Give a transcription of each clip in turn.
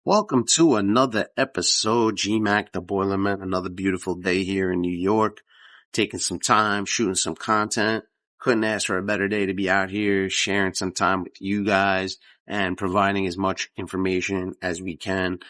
Welcome to another episode, GMAK, the Boilerman. Another beautiful day here in New York. Taking some time, shooting some content. Couldn't ask for a better day to be out here sharing some time with you guys and providing as much information as we can.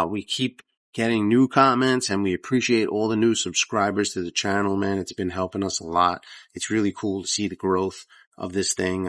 We keep getting new comments and we appreciate all the new subscribers to the channel, man. It's been helping us a lot. It's really cool to see the growth of this thing.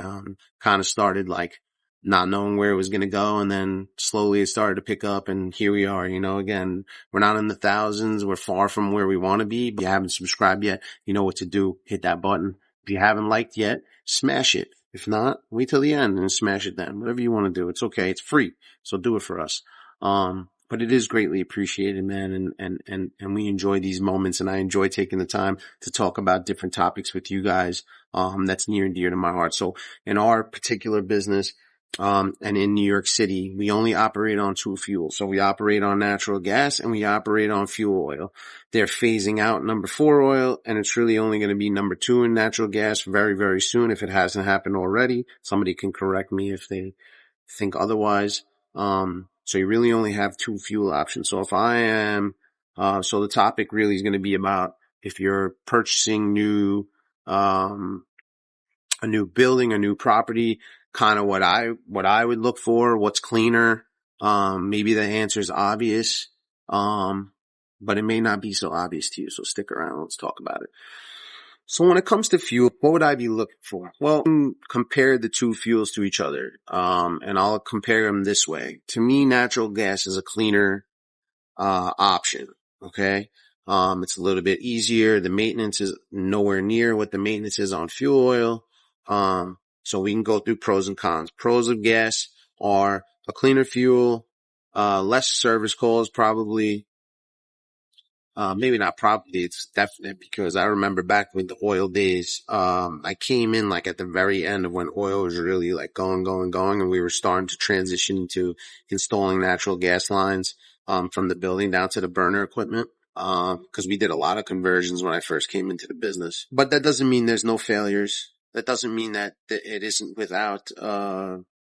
Kind of started like not knowing where it was going to go. And then slowly it started to pick up and here we are, again, we're not in the thousands. We're far from where we want to be. If you haven't subscribed yet, you know what to do. Hit that button. If you haven't liked yet, smash it. If not, wait till the end and smash it then. Whatever you want to do. It's okay. It's free. So do it for us. But it is greatly appreciated, man. And we enjoy these moments and I enjoy taking the time to talk about different topics with you guys. That's near and dear to my heart. So in our particular business, and in New York City, we only operate on two fuels. So we operate on natural gas and we operate on fuel oil. They're phasing out number 4 oil and it's really only going to be number 2 in natural gas very, very soon. If it hasn't happened already, somebody can correct me if they think otherwise. So you really only have 2 fuel options. So if I am, so the topic really is going to be about if you're purchasing a new building, a new property, kind of what I would look for, what's cleaner. Maybe the answer is obvious. But it may not be so obvious to you. So stick around. Let's talk about it. So when it comes to fuel, what would I be looking for? Well, compare the 2 fuels to each other. And I'll compare them this way. To me, natural gas is a cleaner, option. Okay. It's a little bit easier. The maintenance is nowhere near what the maintenance is on fuel oil. So we can go through pros and cons. Pros of gas are a cleaner fuel, less service calls probably. Maybe not probably, it's definite because I remember back with the oil days, I came in like at the very end of when oil was really like going, and we were starting to transition into installing natural gas lines, from the building down to the burner equipment. Cause we did a lot of conversions when I first came into the business, but that doesn't mean there's no failures. That doesn't mean that it isn't without,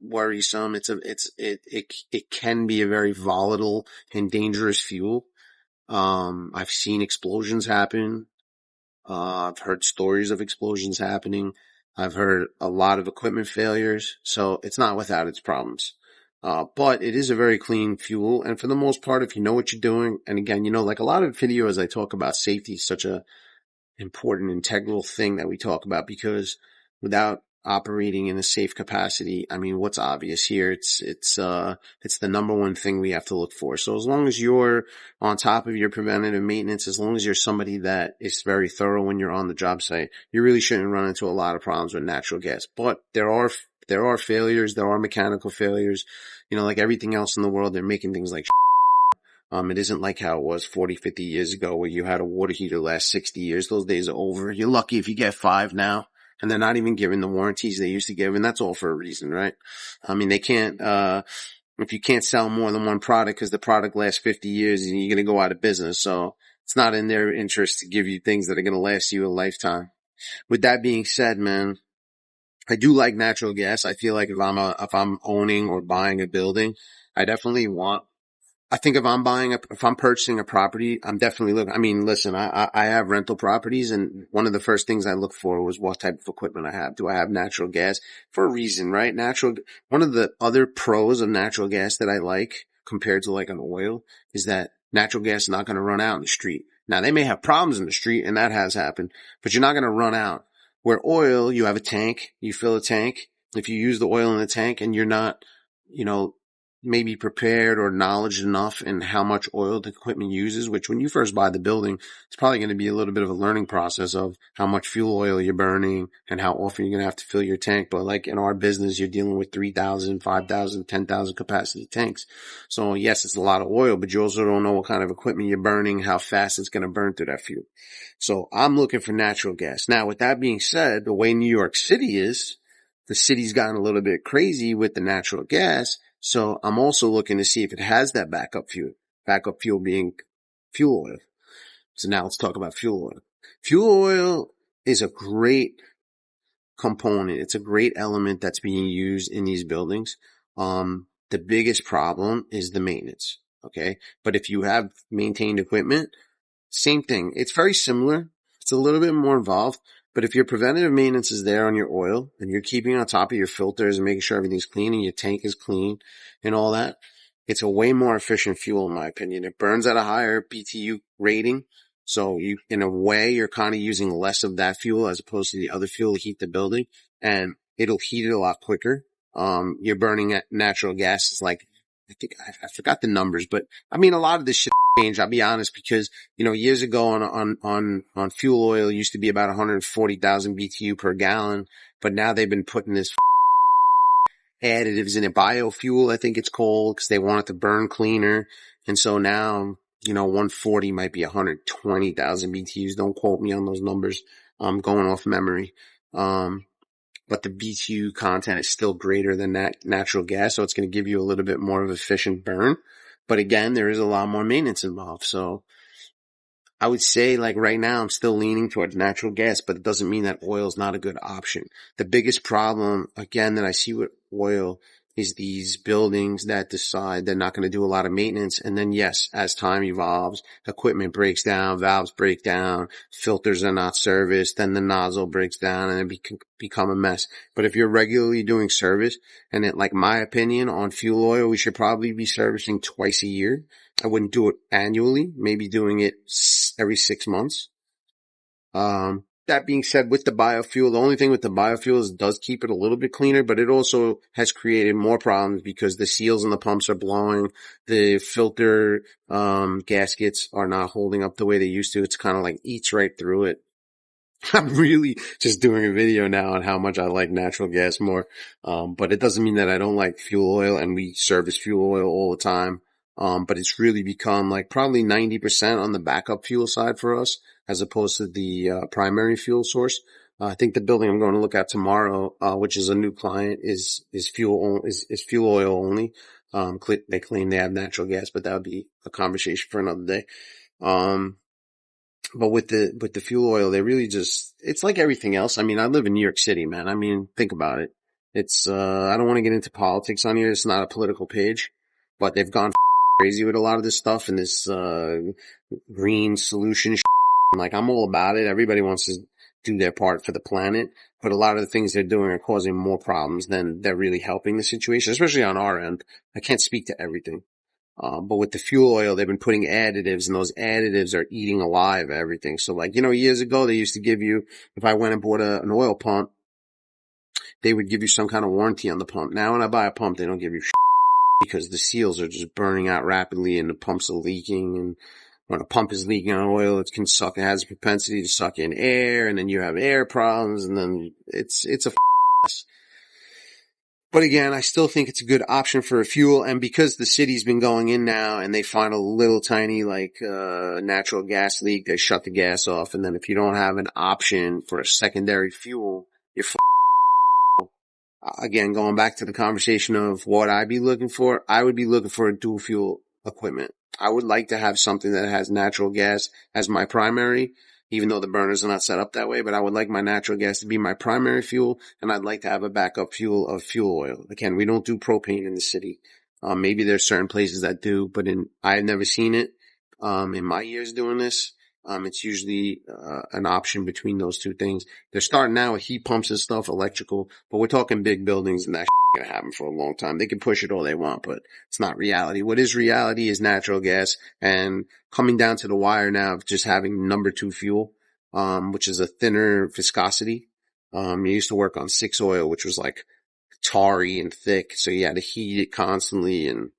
worrisome. It can be a very volatile and dangerous fuel. I've seen explosions happen. I've heard stories of explosions happening. I've heard a lot of equipment failures. So it's not without its problems. But it is a very clean fuel. And for the most part, if you know what you're doing, and again, like a lot of videos I talk about safety is such a important integral thing that we talk about because without operating in a safe capacity, I mean, what's obvious here? It's the number one thing we have to look for. So as long as you're on top of your preventative maintenance, as long as you're somebody that is very thorough when you're on the job site, you really shouldn't run into a lot of problems with natural gas. But there are failures. There are mechanical failures. Like everything else in the world, they're making things like it isn't like how it was 40, 50 years ago where you had a water heater last 60 years. Those days are over. You're lucky if you get 5 now. And they're not even giving the warranties they used to give. And that's all for a reason, right? I mean, they can't, if you can't sell more than one product because the product lasts 50 years, you're going to go out of business. So it's not in their interest to give you things that are going to last you a lifetime. With that being said, man, I do like natural gas. I feel like if I'm owning or buying a building, I think if I'm purchasing a property, I'm definitely looking. I mean, listen, I have rental properties and one of the first things I look for was what type of equipment I have. Do I have natural gas? For a reason, right? One of the other pros of natural gas that I like compared to like an oil is that natural gas is not going to run out in the street. Now they may have problems in the street and that has happened, but you're not going to run out. Where oil, you have a tank, you fill a tank. If you use the oil in the tank and you're not, maybe prepared or knowledge enough in how much oil the equipment uses, which when you first buy the building, it's probably going to be a little bit of a learning process of how much fuel oil you're burning and how often you're going to have to fill your tank. But like in our business, you're dealing with 3,000, 5,000, 10,000 capacity tanks. So yes, it's a lot of oil, but you also don't know what kind of equipment you're burning, how fast it's going to burn through that fuel. So I'm looking for natural gas. Now, with that being said, the way New York City is, the city's gotten a little bit crazy with the natural gas. So I'm also looking to see if it has that backup fuel being fuel oil. So now let's talk about fuel oil. Fuel oil is a great component. It's a great element that's being used in these buildings. The biggest problem is the maintenance. Okay. But if you have maintained equipment, same thing. It's very similar. It's a little bit more involved, but if your preventative maintenance is there on your oil and you're keeping on top of your filters and making sure everything's clean and your tank is clean and all that, it's a way more efficient fuel in my opinion. It burns at a higher BTU rating. So in a way, you're kind of using less of that fuel as opposed to the other fuel to heat the building, and it'll heat it a lot quicker. You're burning at natural gas. It's like, I forgot the numbers, but I mean, a lot of this shit changed. I'll be honest, because, years ago on fuel oil, it used to be about 140,000 BTU per gallon, but now they've been putting this additives in it, biofuel, I think it's called, because they want it to burn cleaner. And so now, 140 might be 120,000 BTUs. Don't quote me on those numbers. I'm going off memory. But the BTU content is still greater than that natural gas. So it's going to give you a little bit more of efficient burn. But again, there is a lot more maintenance involved. So I would say, like, right now, I'm still leaning towards natural gas, but it doesn't mean that oil is not a good option. The biggest problem, again, that I see with oil is these buildings that decide they're not going to do a lot of maintenance. And then, yes, as time evolves, equipment breaks down, valves break down, filters are not serviced, then the nozzle breaks down and it become a mess. But if you're regularly doing service, and it, like, my opinion on fuel oil, we should probably be servicing twice a year. I wouldn't do it annually, maybe doing it every 6 months. That being said, with the biofuel, the only thing with the biofuel is it does keep it a little bit cleaner, but it also has created more problems because the seals in the pumps are blowing. The filter, gaskets are not holding up the way they used to. It's kind of like eats right through it. I'm really just doing a video now on how much I like natural gas more. But it doesn't mean that I don't like fuel oil, and we service fuel oil all the time. But it's really become like probably 90% on the backup fuel side for us, as opposed to the primary fuel source. I think the building I'm going to look at tomorrow, which is a new client, is fuel oil only. They claim they have natural gas, but that would be a conversation for another day. But with the fuel oil, they really it's like everything else. I mean, I live in New York City, man. I mean, think about it. It's, I don't want to get into politics on here. It's not a political page, but they've gone crazy with a lot of this stuff and this, green solution. Like, I'm all about it. Everybody wants to do their part for the planet, but a lot of the things they're doing are causing more problems than they're really helping the situation, especially on our end. I can't speak to everything. But with the fuel oil, they've been putting additives, and those additives are eating alive everything. So, like, years ago, they used to give you, if I went and bought an oil pump, they would give you some kind of warranty on the pump. Now, when I buy a pump, they don't give you because the seals are just burning out rapidly and the pumps are leaking. And when a pump is leaking on oil, it has a propensity to suck in air, and then you have air problems, and then it's a mess. But again, I still think it's a good option for a fuel. And because the city's been going in now and they find a little tiny, natural gas leak, they shut the gas off. And then if you don't have an option for a secondary fuel, you're again, going back to the conversation of what I'd be looking for, I would be looking for a dual fuel equipment. I would like to have something that has natural gas as my primary, even though the burners are not set up that way, but I would like my natural gas to be my primary fuel, and I'd like to have a backup fuel of fuel oil. Again, we don't do propane in the city. Maybe there's certain places that do, but I've never seen it. In my years doing this, it's usually, an option between those two things. They're starting now with heat pumps and stuff, electrical, but we're talking big buildings, and that's going to happen for a long time. They can push it all they want, but it's not reality. What is reality is natural gas, and coming down to the wire now of just having number 2 fuel, which is a thinner viscosity. You used to work on 6 oil, which was like tarry and thick, so you had to heat it constantly, and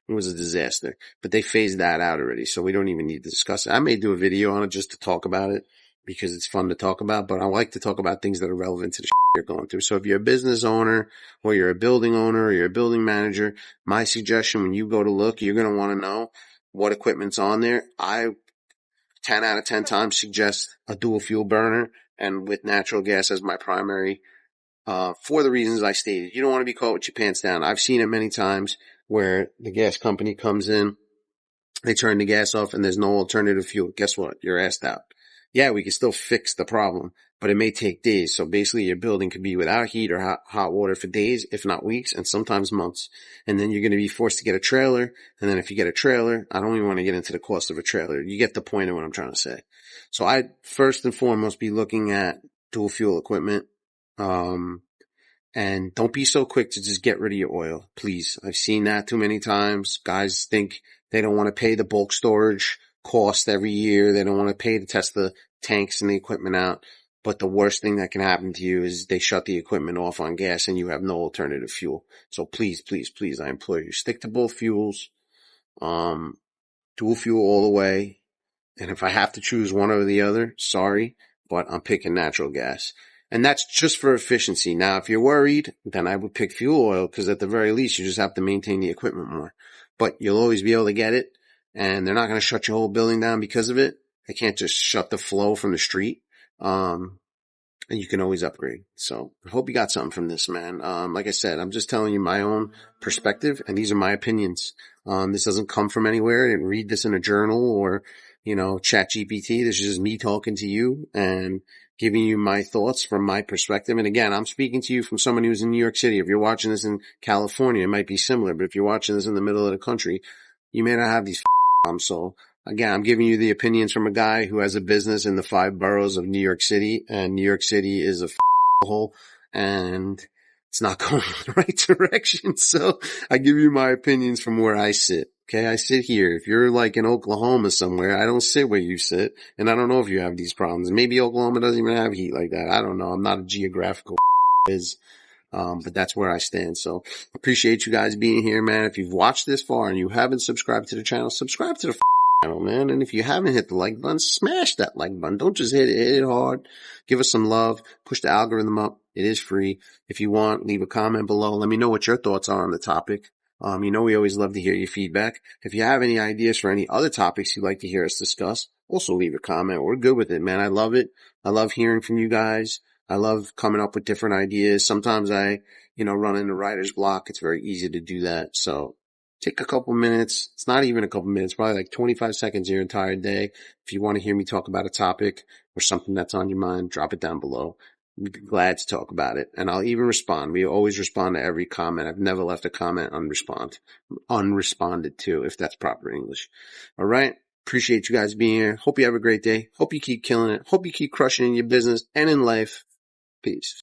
it was a disaster. But they phased that out already, so we don't even need to discuss it. I may do a video on it just to talk about it because it's fun to talk about, but I like to talk about things that are relevant to the you're going through. So if you're a business owner, or you're a building owner, or you're a building manager, my suggestion when you go to look, you're going to want to know what equipment's on there. I 10 out of 10 times suggest a dual fuel burner, and with natural gas as my primary, for the reasons I stated. You don't want to be caught with your pants down. I've seen it many times where the gas company comes in, they turn the gas off, and there's no alternative fuel. Guess what? You're asked out. Yeah, we can still fix the problem, but it may take days. So basically your building could be without heat or hot water for days, if not weeks, and sometimes months. And then you're going to be forced to get a trailer. And then if you get a trailer, I don't even want to get into the cost of a trailer. You get the point of what I'm trying to say. So I'd first and foremost be looking at dual fuel equipment. And don't be so quick to just get rid of your oil, please. I've seen that too many times. Guys think they don't want to pay the bulk storage cost every year. They don't want to pay to test the tanks and the equipment out. But the worst thing that can happen to you is they shut the equipment off on gas and you have no alternative fuel. So please, please, please, I implore you, stick to both fuels. Dual fuel all the way. And if I have to choose one or the other, sorry, but I'm picking natural gas. And that's just for efficiency. Now, if you're worried, then I would pick fuel oil because at the very least, you just have to maintain the equipment more. But you'll always be able to get it, and they're not going to shut your whole building down because of it. They can't just shut the flow from the street. And you can always upgrade. So I hope you got something from this, man. Like I said, I'm just telling you my own perspective, and these are my opinions. This doesn't come from anywhere. I didn't read this in a journal or, Chat GPT. This is just me talking to you and giving you my thoughts from my perspective. And again, I'm speaking to you from someone who's in New York City. If you're watching this in California, it might be similar, but if you're watching this in the middle of the country, you may not have these problems. So again, I'm giving you the opinions from a guy who has a business in the 5 boroughs of New York City, and New York City is a hole, and it's not going in the right direction. So I give you my opinions from where I sit. Okay, I sit here. If you're like in Oklahoma somewhere, I don't sit where you sit, and I don't know if you have these problems. Maybe Oklahoma doesn't even have heat like that. I don't know. I'm not a geographical but that's where I stand. So appreciate you guys being here, man. If you've watched this far and you haven't subscribed to the channel, subscribe to the channel, man. And if you haven't hit the like button, smash that like button. Don't just hit it. Hit it hard. Give us some love. Push the algorithm up. It is free. If you want, leave a comment below. Let me know what your thoughts are on the topic. We always love to hear your feedback. If you have any ideas for any other topics you'd like to hear us discuss, also leave a comment. We're good with it, man. I love it. I love hearing from you guys. I love coming up with different ideas. Sometimes I, run into writer's block. It's very easy to do that. So take a couple minutes. It's not even a couple minutes, probably like 25 seconds of your entire day. If you want to hear me talk about a topic or something that's on your mind, drop it down below. We'd be glad to talk about it. And I'll even respond. We always respond to every comment. I've never left a comment unresponded to, if that's proper English. All right. Appreciate you guys being here. Hope you have a great day. Hope you keep killing it. Hope you keep crushing in your business and in life. Peace.